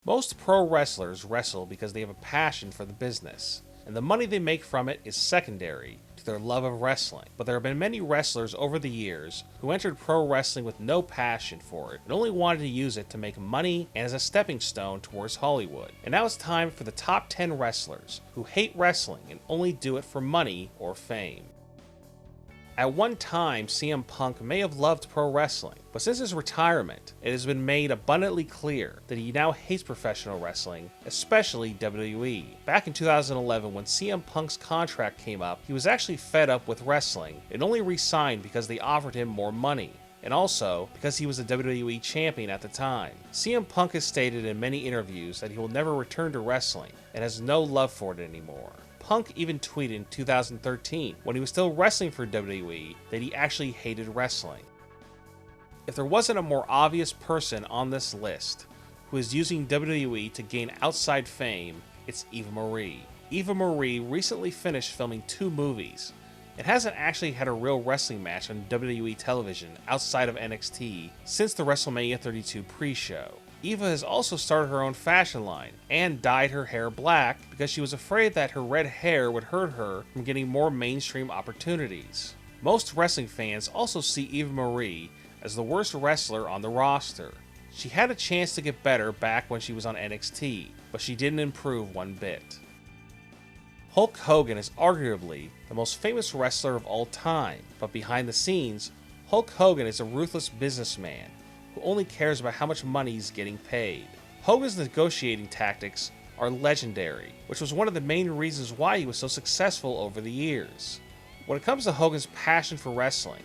Most pro wrestlers wrestle because they have a passion for the business, and the money they make from it is secondary to their love of wrestling. But there have been many wrestlers over the years who entered pro wrestling with no passion for it and only wanted to use it to make money and as a stepping stone towards Hollywood. And now it's time for the top 10 wrestlers who hate wrestling and only do it for money or fame. At one time, CM Punk may have loved pro wrestling, but since his retirement, it has been made abundantly clear that he now hates professional wrestling, especially WWE. Back in 2011, when CM Punk's contract came up, he was actually fed up with wrestling and only re-signed because they offered him more money, and also because he was a WWE champion at the time. CM Punk has stated in many interviews that he will never return to wrestling and has no love for it anymore. Punk even tweeted in 2013, when he was still wrestling for WWE, that he actually hated wrestling. If there wasn't a more obvious person on this list who is using WWE to gain outside fame, it's Eva Marie. Eva Marie recently finished filming 2 movies and hasn't actually had a real wrestling match on WWE television outside of NXT since the WrestleMania 32 pre-show. Eva has also started her own fashion line and dyed her hair black because she was afraid that her red hair would hurt her from getting more mainstream opportunities. Most wrestling fans also see Eva Marie as the worst wrestler on the roster. She had a chance to get better back when she was on NXT, but she didn't improve one bit. Hulk Hogan is arguably the most famous wrestler of all time, but behind the scenes, Hulk Hogan is a ruthless businessman who only cares about how much money he's getting paid. Hogan's negotiating tactics are legendary, which was one of the main reasons why he was so successful over the years. When it comes to Hogan's passion for wrestling,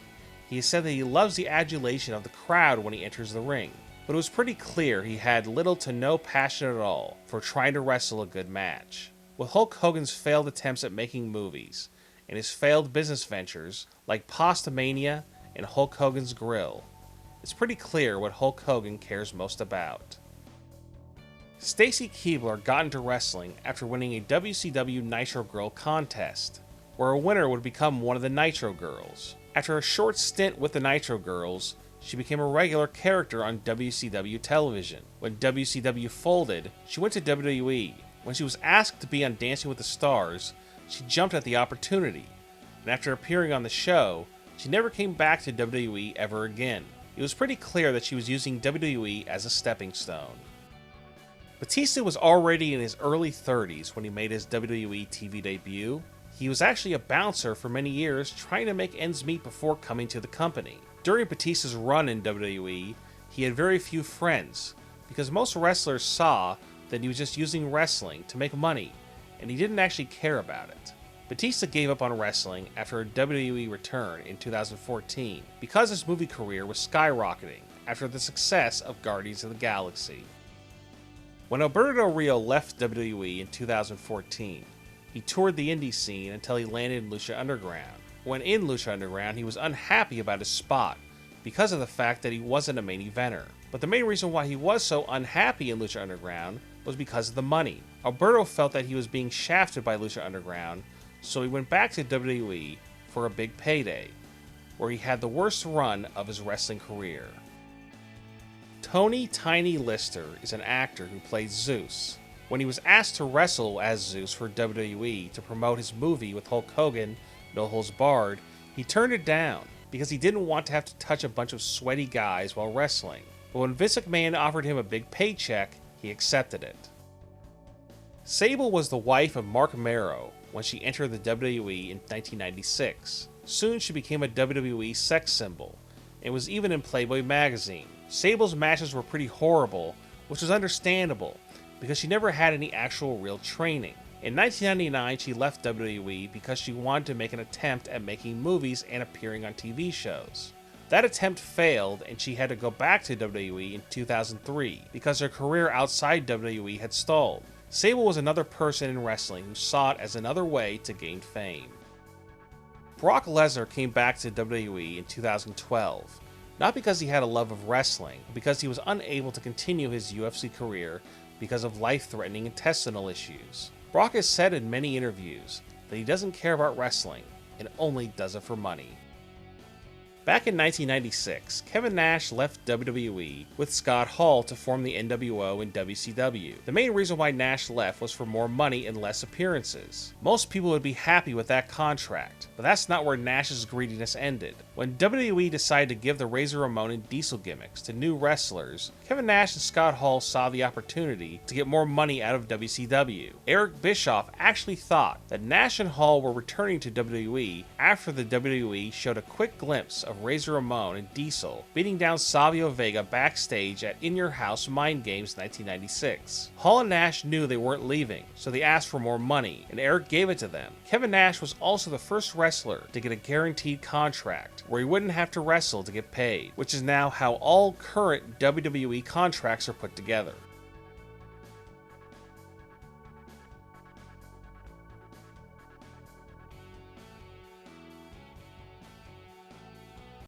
he has said that he loves the adulation of the crowd when he enters the ring, but it was pretty clear he had little to no passion at all for trying to wrestle a good match. With Hulk Hogan's failed attempts at making movies, and his failed business ventures like Pastamania and Hulk Hogan's Grill, it's pretty clear what Hulk Hogan cares most about. Stacy Keibler got into wrestling after winning a WCW Nitro Girl contest, where a winner would become one of the Nitro Girls. After a short stint with the Nitro Girls, she became a regular character on WCW television. When WCW folded, she went to WWE. When she was asked to be on Dancing with the Stars, she jumped at the opportunity, and after appearing on the show, she never came back to WWE ever again. It was pretty clear that she was using WWE as a stepping stone. Batista was already in his early 30s when he made his WWE TV debut. He was actually a bouncer for many years, trying to make ends meet before coming to the company. During Batista's run in WWE, he had very few friends, because most wrestlers saw that he was just using wrestling to make money, and he didn't actually care about it. Batista gave up on wrestling after a WWE return in 2014 because his movie career was skyrocketing after the success of Guardians of the Galaxy. When Alberto Del Rio left WWE in 2014, he toured the indie scene until he landed in Lucha Underground. When in Lucha Underground, he was unhappy about his spot because of the fact that he wasn't a main eventer. But the main reason why he was so unhappy in Lucha Underground was because of the money. Alberto felt that he was being shafted by Lucha Underground, so he went back to WWE for a big payday, where he had the worst run of his wrestling career. Tony Tiny Lister is an actor who plays Zeus. When he was asked to wrestle as Zeus for WWE to promote his movie with Hulk Hogan, No Holds Barred, he turned it down because he didn't want to have to touch a bunch of sweaty guys while wrestling. But when Vince McMahon offered him a big paycheck, he accepted it. Sable was the wife of Mark Marrow when she entered the WWE in 1996. Soon she became a WWE sex symbol, and was even in Playboy magazine. Sable's matches were pretty horrible, which was understandable, because she never had any actual real training. In 1999, she left WWE because she wanted to make an attempt at making movies and appearing on TV shows. That attempt failed, and she had to go back to WWE in 2003 because her career outside WWE had stalled. Sable was another person in wrestling who saw it as another way to gain fame. Brock Lesnar came back to WWE in 2012, not because he had a love of wrestling, but because he was unable to continue his UFC career because of life-threatening intestinal issues. Brock has said in many interviews that he doesn't care about wrestling and only does it for money. Back in 1996, Kevin Nash left WWE with Scott Hall to form the NWO and WCW. The main reason why Nash left was for more money and less appearances. Most people would be happy with that contract, but that's not where Nash's greediness ended. When WWE decided to give the Razor Ramon and Diesel gimmicks to new wrestlers, Kevin Nash and Scott Hall saw the opportunity to get more money out of WCW. Eric Bischoff actually thought that Nash and Hall were returning to WWE after the WWE showed a quick glimpse of Razor Ramon and Diesel beating down Savio Vega backstage at In Your House Mind Games 1996. Hall and Nash knew they weren't leaving, so they asked for more money, and Eric gave it to them. Kevin Nash was also the first wrestler to get a guaranteed contract, where he wouldn't have to wrestle to get paid, which is now how all current WWE contracts are put together.